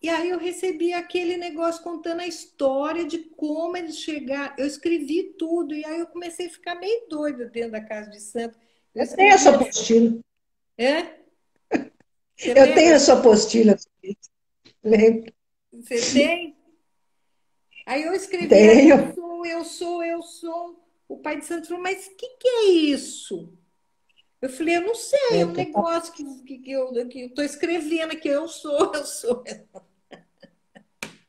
E aí eu recebi aquele negócio contando a história de como eles chegaram. Eu escrevi tudo, e aí eu comecei a ficar meio doida dentro da casa de santo. Eu Eu tenho essa escrevia. apostila. É? Você Eu tenho lembra? essa apostila. Lembro. Você tem? Aí eu escrevia, Tenho. eu sou. O pai de santo falou, mas o que é isso? Eu falei, eu não sei, é É, um negócio que eu estou escrevendo aqui, eu sou, eu sou.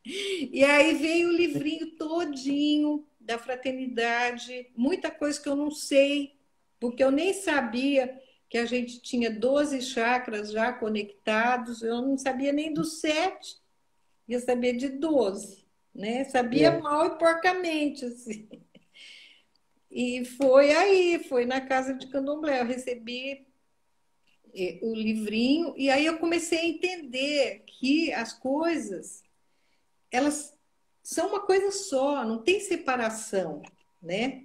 E aí veio o livrinho todinho da fraternidade, muita coisa que eu não sei, porque eu nem sabia que a gente tinha 12 chakras já conectados, eu não sabia nem dos 7, ia saber de 12, né? Sabia é. mal e porcamente, assim. E foi aí, foi na casa de Candomblé, eu recebi o livrinho, e aí eu comecei a entender que as coisas, elas são uma coisa só, não tem separação, né?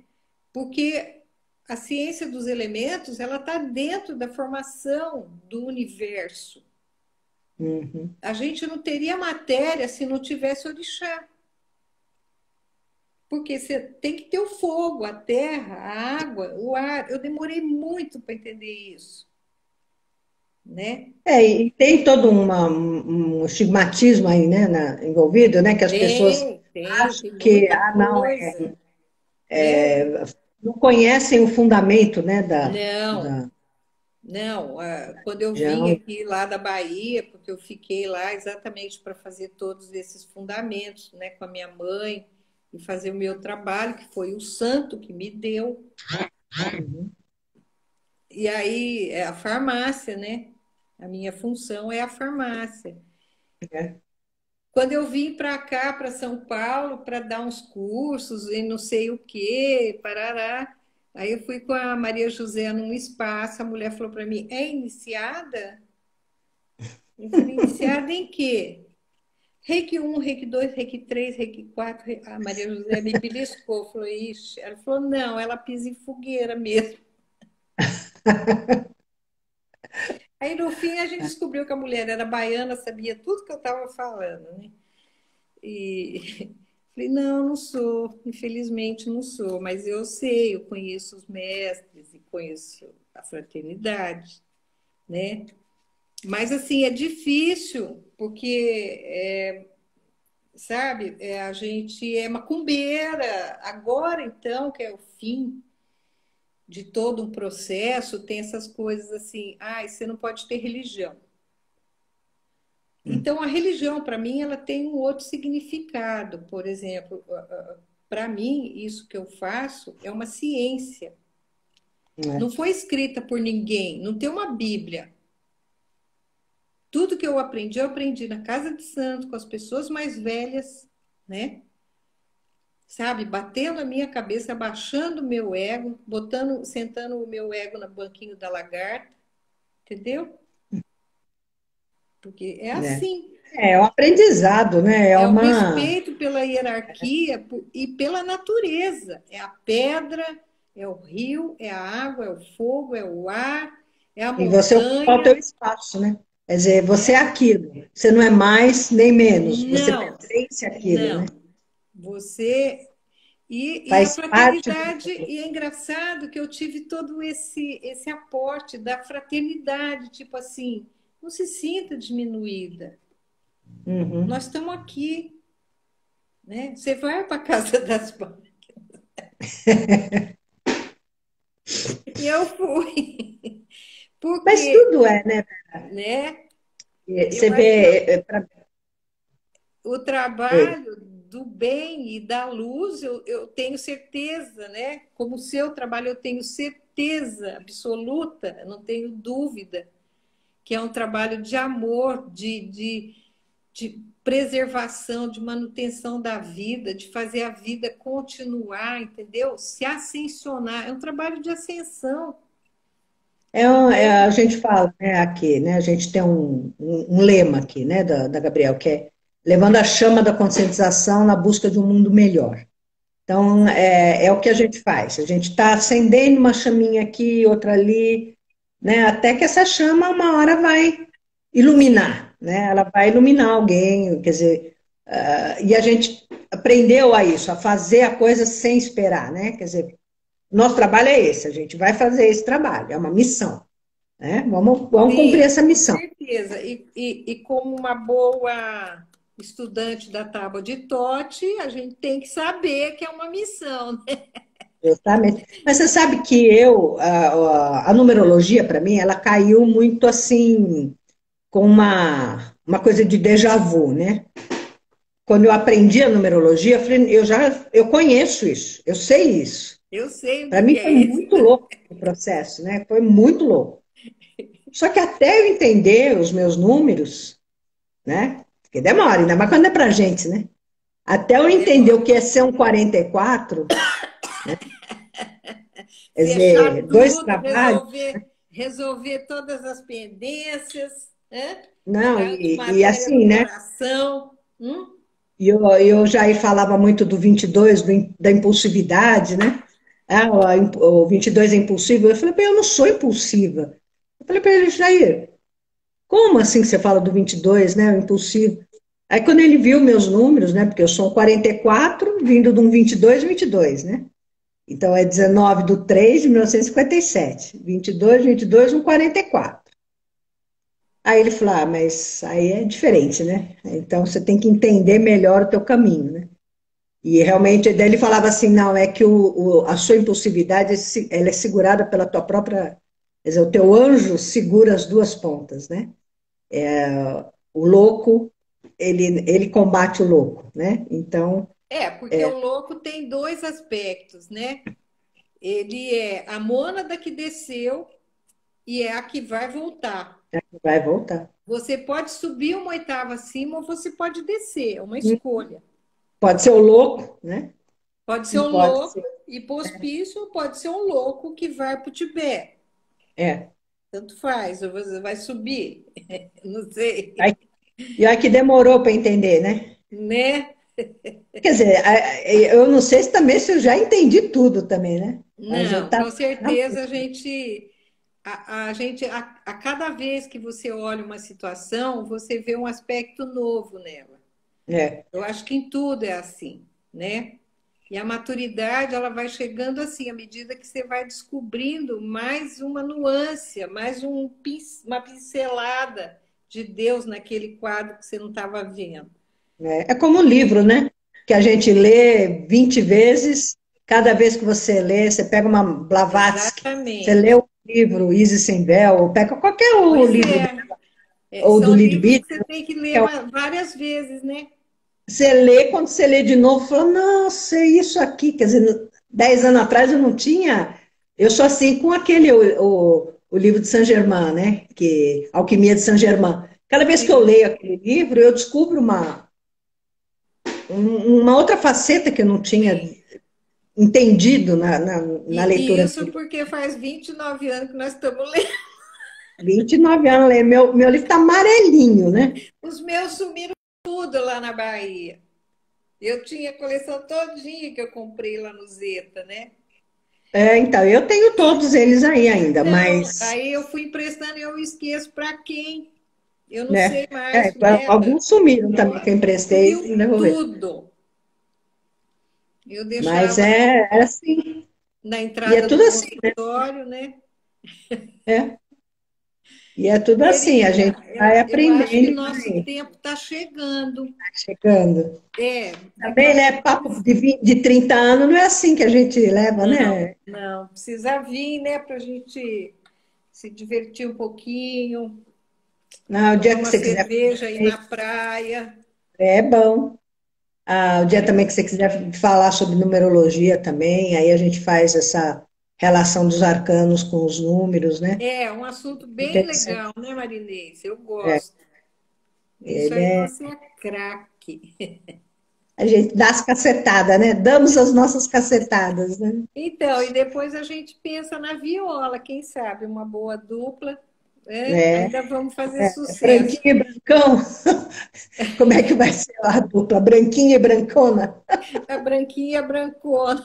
Porque a ciência dos elementos, ela está dentro da formação do universo. Uhum. A gente não teria matéria se não tivesse orixá. Porque você tem que ter o fogo, a terra, a água, o ar. Eu demorei muito para entender isso, né? É, e tem todo um estigmatismo aí, né, envolvido, né, que as pessoas Tem acham que, muita não, coisa. É, não conhecem o fundamento, né, não, da não. Quando eu vim religião. aqui lá da Bahia, porque eu fiquei lá exatamente para fazer todos esses fundamentos, né, com a minha mãe e fazer o meu trabalho, que foi o santo que me deu. Uhum. E aí é a farmácia, né? A minha função é a farmácia. É. Quando eu vim para cá, para São Paulo, para dar uns cursos e não sei o quê, parará. Aí eu fui com a Maria José num espaço, a mulher falou para mim: é iniciada? Eu falei: iniciada em quê? Reiki 1, Reiki 2, Reiki 3, Reiki 4. A Maria José me beliscou, falou: ixi. Ela falou: não, ela pisa em fogueira mesmo. Aí no fim a gente descobriu que a mulher era baiana, sabia tudo que eu estava falando, né? E falei, não, não sou, infelizmente não sou, mas eu sei, eu conheço os mestres e conheço a fraternidade, né? Mas assim, é difícil, porque, sabe, a gente é macumbeira. Agora, então, que é o fim de todo um processo, tem essas coisas assim, ah, você não pode ter religião. Então, a religião, para mim, ela tem um outro significado. Por exemplo, para mim, isso que eu faço é uma ciência. É. Não foi escrita por ninguém, não tem uma Bíblia. Tudo que eu aprendi na casa de santo, com as pessoas mais velhas, né? Sabe, batendo a minha cabeça, abaixando o meu ego, botando, sentando o meu ego no banquinho da lagarta, entendeu? Porque é É. assim. É um aprendizado, né? É o respeito pela hierarquia e pela natureza. É a pedra, é o rio, é a água, é o fogo, é o ar, é a E você ocupar o teu montanha. espaço, né? Quer dizer, você é É? aquilo. Você não é mais nem menos. Você Não, pertence àquilo, né? não. Você. E a Faz parte do fraternidade, todo. e é engraçado que eu tive todo esse aporte da fraternidade, tipo assim, não se sinta diminuída. Uhum. Nós estamos aqui, né? Você vai para a casa das mães. E eu fui. Mas Porque, tudo é, né? né? Você Eu acho que vê. o Oi. trabalho do bem e da luz, eu tenho certeza, né? Como o seu trabalho, eu tenho certeza absoluta, não tenho dúvida, que é um trabalho de amor, de preservação, de manutenção da vida, de fazer a vida continuar, entendeu? Se ascensionar. É um trabalho de ascensão, A entende? gente fala, né, aqui, né? A gente tem um lema aqui, né, da Gabriel, que é levando a chama da conscientização na busca de um mundo melhor. Então, é o que a gente faz. A gente está acendendo uma chaminha aqui, outra ali, né? Até que essa chama uma hora vai Sim. iluminar, né? Ela vai iluminar alguém, quer dizer, e a gente aprendeu a isso, a fazer a coisa sem esperar, né? Quer dizer, nosso trabalho é esse, a gente vai fazer esse trabalho, é uma missão, né? Vamos cumprir Sim, essa com missão. certeza. E como uma boa estudante da tábua de Tote, a gente tem que saber que é uma missão, né? Justamente. Mas você sabe que a numerologia, para mim, ela caiu muito assim, com uma coisa de déjà vu, né? Quando eu aprendi a numerologia, eu falei, eu conheço isso, eu sei isso. Eu sei o Para que mim que foi é isso. muito louco o processo, né? Foi muito louco. Só que até eu entender os meus números, né? Porque demora, ainda mais quando é pra gente, né? Até eu entender o Demora. que é ser um 44, quer Fechar dizer, dois tudo, trabalhos, resolver todas as pendências, né? não, Tirar e matéria assim, do né? coração. E eu já falava muito do 22, da impulsividade, né? Ah, o 22 é impulsivo. Eu falei, bem, eu não sou impulsiva. Eu falei para ele, Jair, como assim que você fala do 22, né? O impulsivo. Aí quando ele viu meus números, né? Porque eu sou um 44, vindo de um 22, né? Então é 19 do 3 de 1957. 22, um 44. Aí ele falou, ah, mas aí é diferente, né? Então você tem que entender melhor o teu caminho, né? E realmente, daí ele falava assim, não, é que a sua impulsividade, ela é segurada pela tua própria, quer dizer, o teu anjo segura as duas pontas, né? O louco, ele combate o louco, né? Então, É, porque o louco tem dois aspectos, né? Ele é a mônada que desceu e é a que vai voltar. vai voltar. Você pode subir uma oitava acima ou você pode descer, é uma escolha. Pode ser o louco, né? Pode ser um Pode louco ser, e para o hospício, ou pode ser um louco que vai para o Tibete. é. Tanto faz, ou você vai subir, não sei, Aí, e aí que demorou para entender, né? né? Quer dizer, eu não sei se também se eu já entendi tudo também, né? Mas eu Não, estava. com certeza a gente, a cada vez que você olha uma situação, você vê um aspecto novo nela. É, Eu acho que em tudo é assim, né? E a maturidade, ela vai chegando assim, à medida que você vai descobrindo mais uma nuance, mais uma pincelada de Deus naquele quadro que você não estava vendo. é como um livro, né? Que a gente lê 20 vezes, cada vez que você lê, você pega uma Blavatsky, você lê Exatamente. o livro Easy Sembel, ou pega qualquer o Pois livro, é. É, ou do são livros Lidbit, que você tem que ler que é várias vezes, né? você lê, quando você lê de novo, fala, nossa, é isso aqui. Quer dizer, 10 anos atrás eu não tinha. Eu sou assim com aquele, o livro de Saint-Germain, né? Alquimia de Saint-Germain. Cada vez que eu Sim. leio aquele livro, eu descubro uma outra faceta que eu não tinha entendido na E leitura isso dele. porque faz 29 anos que nós estamos lendo. 29 anos, meu livro está amarelinho, né? Os meus sumiram tudo lá na Bahia. Eu tinha a coleção todinha que eu comprei lá no Zeta, né? Então, eu tenho todos eles aí ainda, Então, mas, aí eu fui emprestando e eu esqueço para quem. Eu não né? sei mais, né? Alguns sumiram também que eu emprestei Sumiu e devolver. tudo. Eu Mas deixava é assim. na E é entrada do tudo assim, né? consultório, né? É. E é tudo assim, a gente Querida, vai eu acho que aprendendo e nosso vai tempo está chegando. chegando. Daqui a Também, né? pouco. Papo de 30 anos não é assim que a gente leva, Não, né? não. Precisa vir, né, para a gente se divertir um pouquinho, Não, o tomar dia que uma você quiser cerveja aí na praia. é bom. O dia também que você quiser falar sobre numerologia também, aí a gente faz essa relação dos arcanos com os números, né? É um assunto bem legal, Interessante. né, Marinês? Eu É, gosto. Isso ele aí é. você é craque. A gente dá as cacetadas, né? Damos as nossas cacetadas, né? Então, e depois a gente pensa na viola, quem sabe, uma boa dupla. É, Ainda vamos fazer branquinho sucesso. e brancão. Como é que vai ser a dupla? Branquinha e brancona? A branquinha e a brancona.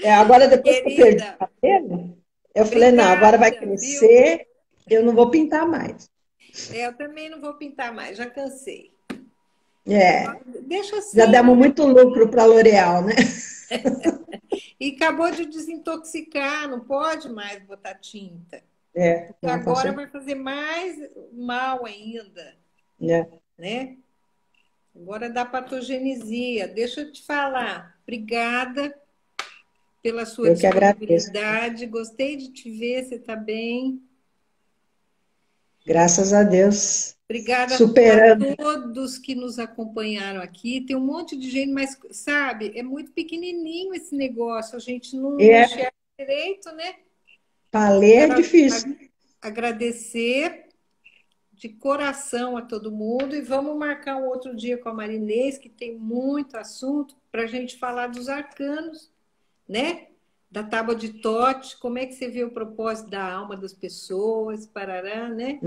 Agora, depois que eu perdi o Querida, cabelo, eu falei, não, agora vai obrigada, viu? crescer, eu não vou pintar mais. Eu também não vou pintar mais, já cansei. É, Deixa já assim, demos né? muito lucro para a L'Oréal, né? E acabou de desintoxicar, não pode mais botar tinta. Porque Não, com agora certeza. vai fazer mais mal ainda, É, né? Agora dá patogenesia. Deixa eu te falar. Obrigada pela sua eu que agradeço. disponibilidade. Gostei de te ver, você está bem. Graças a Deus. Obrigada a Superando. todos que nos acompanharam aqui. Tem um monte de gente, mas sabe, é muito pequenininho esse negócio. A gente E não é, enxerga direito, né? para ler é Quero difícil. agradecer de coração a todo mundo e vamos marcar um outro dia com a Marinês, que tem muito assunto para a gente falar dos arcanos, né? Da tábua de Tote, como é que você vê o propósito da alma das pessoas, parará, né?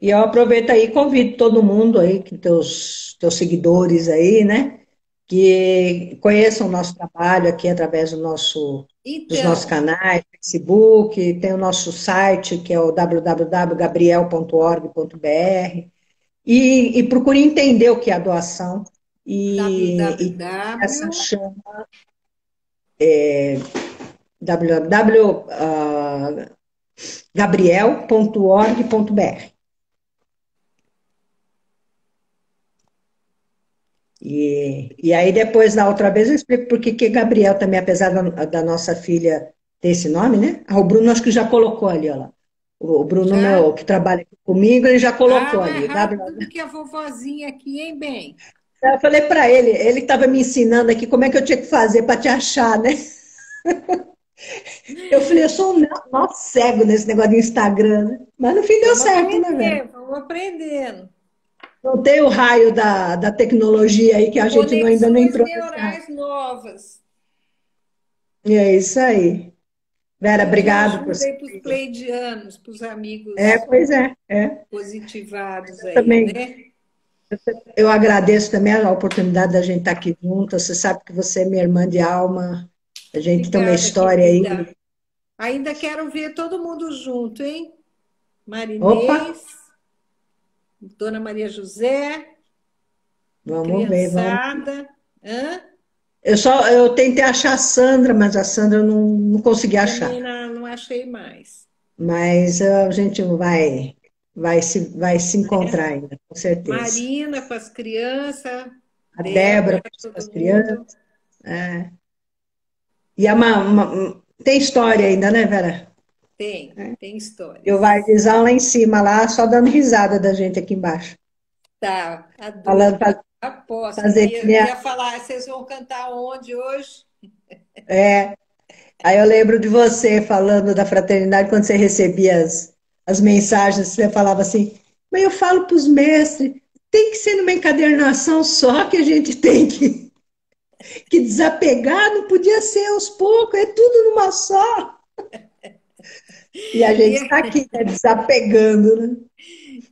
E eu aproveito aí e convido todo mundo aí, que teus seguidores aí, né? Que conheçam o nosso trabalho aqui através dos nossos Então, canais, Facebook, tem o nosso site, que é o www.gabriel.org.br, e procure entender o que é a doação e essa www. chama www.gabriel.org.br. E aí depois, na outra vez, eu explico por que Gabriel também, apesar da nossa filha ter esse nome, né? Ah, o Bruno acho que já colocou ali, ó lá. O Bruno, Já? meu, que trabalha aqui comigo, ele já Ah, colocou mais ali. rápido do que a vovozinha aqui, hein, bem? Eu falei para ele estava me ensinando aqui como é que eu tinha que fazer para te achar, né? Eu falei, eu sou um nó cego nesse negócio de Instagram, né? Mas no fim deu certo, né, velho? Vamos aprendendo. Não tem o raio da tecnologia aí que a gente ainda não Conexões entrou nesse raio. neurais novas. E é isso aí. Vera, Tudo de obrigado por ajuda ser. aí para os pleidianos, para os amigos Pois é. positivados Eu aí, também, né? eu agradeço também a oportunidade da gente estar aqui junto. Você sabe que você é minha irmã de alma. A gente tem uma Obrigada, história querida. aí. Ainda quero ver todo mundo junto, hein? Opa, Marinês, Dona Maria José, vamos ver, vamos. criançada. Hã? Eu tentei achar a Sandra, mas a Sandra eu não consegui Também achar. não achei mais. Mas a gente vai se encontrar ainda, com certeza. Marina com as crianças, A Débora Débora, com as todo mundo. crianças. E tem história ainda, né, Vera? Tem E o histórias. Vardizão lá em cima, lá, só dando risada da gente aqui embaixo. Tá, Falando, adoro. Aposto. fazer que nem Ia falar, vocês vão cantar onde hoje? Aí eu lembro de você falando da fraternidade, quando você recebia as mensagens, você falava assim, mas eu falo para os mestres, tem que ser numa encadernação só que a gente tem que desapegar, não podia ser aos poucos, é tudo numa só. E a gente está E, aqui, né, desapegando, né?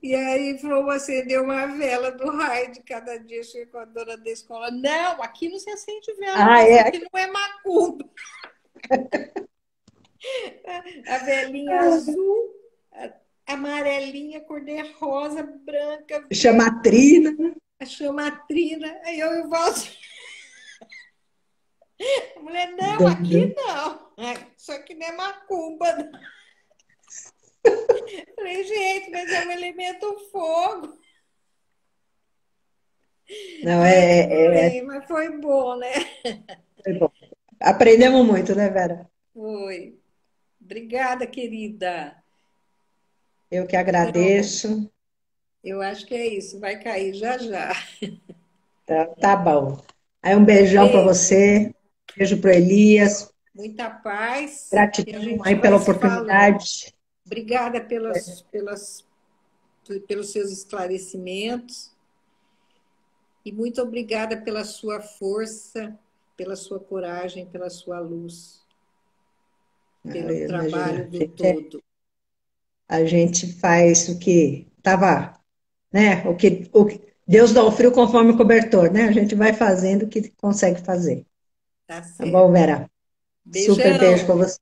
e aí vamos acender uma vela do raio de cada dia. Chega a dona da escola. Não, aqui não se acende vela, não. Ah, Isso é? aqui não é macumba. A velinha azul, amarelinha, cor-de-rosa, branca, Chama a verde, Trina. a chamatrina. Aí eu e o Valdir. A mulher, não, aqui não. Isso aqui não é macumba, não. Falei, gente, mas é um elemento fogo. Não, Ai, mas foi bom, né? foi bom. Aprendemos muito, né, Vera? Foi. Obrigada, querida. Eu que Então, agradeço. eu acho que é isso. Vai cair já já. Tá bom. Aí um beijão para Beijo, você, beijo para Elias, muita paz e a gratidão gente aí vai pela se falando. oportunidade. Obrigada pelos seus esclarecimentos e muito obrigada pela sua força, pela sua coragem, pela sua luz, pelo Imagina, trabalho a do gente todo. a gente faz o que estava, né? Deus dá o frio conforme o cobertor, né? A gente vai fazendo o que consegue fazer. Tá Tá bom, certo. Vera? Super beijo para Beijão. você.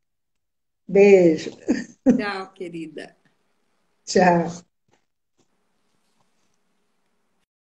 Beijo. Tchau, querida. Tchau.